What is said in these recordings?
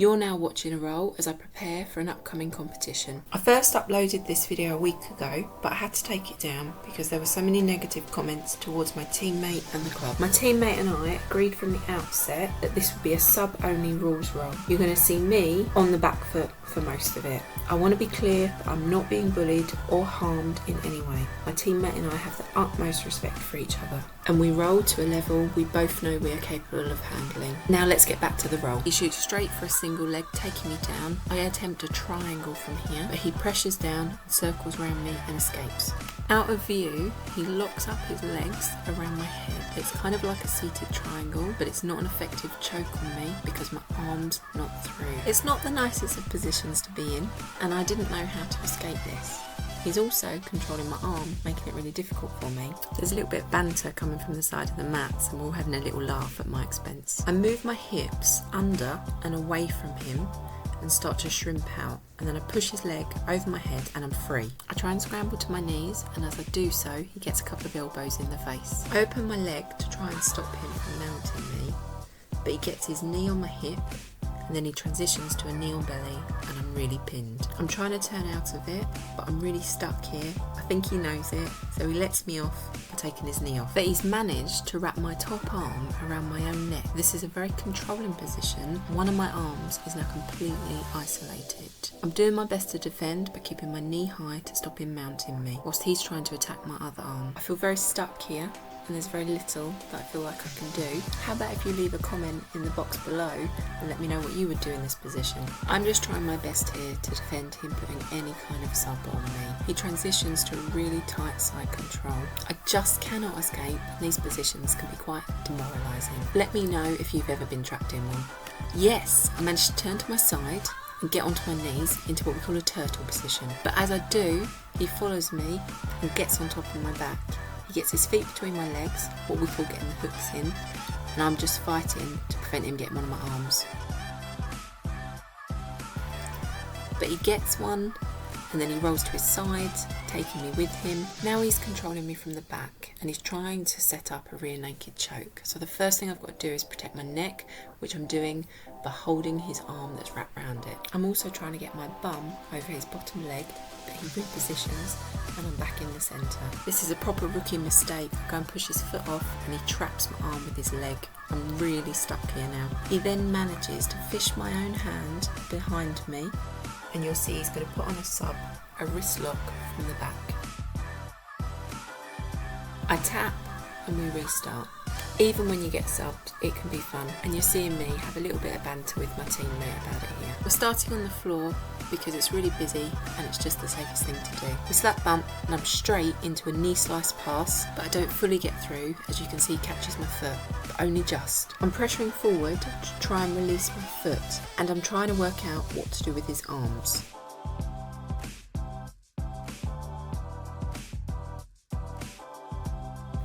You're now watching a roll as I prepare for an upcoming competition. I first uploaded this video a week ago, but I had to take it down because there were so many negative comments towards my teammate and the club. My teammate and I agreed from the outset that this would be a sub-only rules roll. You're going to see me on the back foot for most of it. I want to be clear that I'm not being bullied or harmed in any way. My teammate and I have the utmost respect for each other, and we roll to a level we both know we are capable of handling. Now let's get back to the roll. He shoots straight for a single leg, taking me down. I attempt a triangle from here, but he pressures down, circles around me and escapes. Out of view, he locks up his legs around my head. It's kind of like a seated triangle, but it's not an effective choke on me because my arm's not through. It's not the nicest of positions to be in, and I didn't know how to escape this. He's also controlling my arm, making it really difficult for me. There's a little bit of banter coming from the side of the mats, and we're all having a little laugh at my expense. I move my hips under and away from him and start to shrimp out, and then I push his leg over my head and I'm free. I try and scramble to my knees, and as I do so, he gets a couple of elbows in the face. I open my leg to try and stop him from mounting me, but he gets his knee on my hip, and then he transitions to a knee on belly, and I'm really pinned. I'm trying to turn out of it, but I'm really stuck here. I think he knows it, so he lets me off by taking his knee off. But he's managed to wrap my top arm around my own neck. This is a very controlling position. One of my arms is now completely isolated. I'm doing my best to defend by keeping my knee high to stop him mounting me, whilst he's trying to attack my other arm. I feel very stuck here, and there's very little that I feel like I can do. How about if you leave a comment in the box below and let me know what you would do in this position. I'm just trying my best here to defend him putting any kind of sub on me. He transitions to a really tight side control. I just cannot escape, and these positions can be quite demoralising. Let me know if you've ever been trapped in one. Yes, I managed to turn to my side and get onto my knees into what we call a turtle position. But as I do, he follows me and gets on top of my back. He gets his feet between my legs, what we call getting the hooks in, and I'm just fighting to prevent him getting one of my arms. But he gets one, and then he rolls to his side, taking me with him. Now he's controlling me from the back, and he's trying to set up a rear naked choke. So the first thing I've got to do is protect my neck, which I'm doing by holding his arm that's wrapped around it. I'm also trying to get my bum over his bottom leg, but he repositions, and I'm back in the centre. This is a proper rookie mistake. I go and push his foot off, and he traps my arm with his leg. I'm really stuck here now. He then manages to fish my own hand behind me, and you'll see he's going to put on a sub, a wrist lock from the back. I tap and we restart. Even when you get subbed, it can be fun, and you're seeing me have a little bit of banter with my teammate about it here. We're starting on the floor because it's really busy and it's just the safest thing to do. We slap bump and I'm straight into a knee slice pass, but I don't fully get through. As you can see, he catches my foot, but only just. I'm pressuring forward to try and release my foot, and I'm trying to work out what to do with his arms.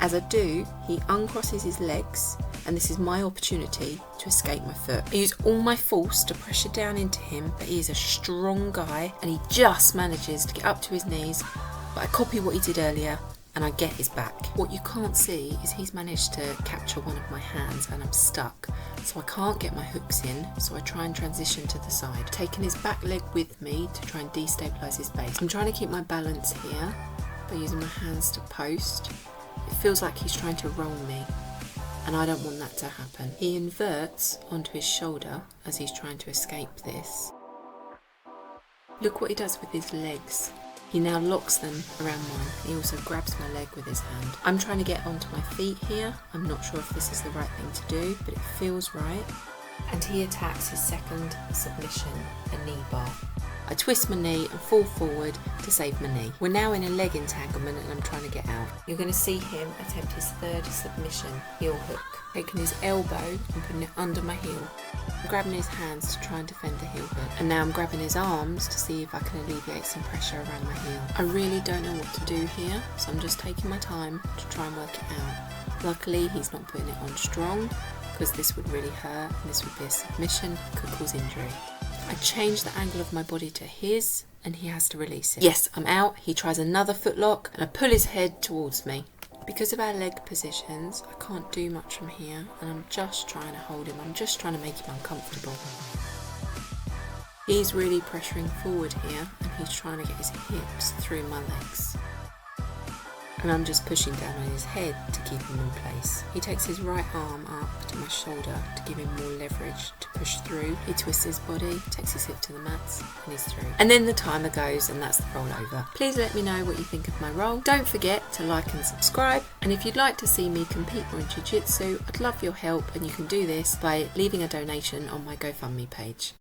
As I do, he uncrosses his legs, and this is my opportunity to escape my foot. I use all my force to pressure down into him, but he is a strong guy, and he just manages to get up to his knees, but I copy what he did earlier, and I get his back. What you can't see is he's managed to capture one of my hands, and I'm stuck, so I can't get my hooks in, so I try and transition to the side, taking his back leg with me to try and destabilise his base. I'm trying to keep my balance here by using my hands to post. It feels like he's trying to roll me, and I don't want that to happen. He inverts onto his shoulder as he's trying to escape this. Look what he does with his legs. He now locks them around mine. He also grabs my leg with his hand. I'm trying to get onto my feet here. I'm not sure if this is the right thing to do, but it feels right. And he attacks his second submission, a knee bar. I twist my knee and fall forward to save my knee. We're now in a leg entanglement, and I'm trying to get out. You're going to see him attempt his third submission, heel hook, taking his elbow and putting it under my heel. I'm grabbing his hands to try and defend the heel hook, and now I'm grabbing his arms to see if I can alleviate some pressure around my heel. I really don't know what to do here, so I'm just taking my time to try and work it out. Luckily, he's not putting it on strong, because this would really hurt, and this would be a submission, could cause injury. I change the angle of my body to his, and he has to release it. Yes, I'm out. He tries another footlock, and I pull his head towards me. Because of our leg positions, I can't do much from here, and I'm just trying to hold him. I'm just trying to make him uncomfortable. He's really pressuring forward here, and he's trying to get his hips through my legs. And I'm just pushing down on his head to keep him in place. He takes his right arm up to my shoulder to give him more leverage to push through. He twists his body, takes his hip to the mats, and he's through. And then the timer goes, and that's the roll over. Please let me know what you think of my roll. Don't forget to like and subscribe. And if you'd like to see me compete more in jiu-jitsu, I'd love your help, and you can do this by leaving a donation on my GoFundMe page.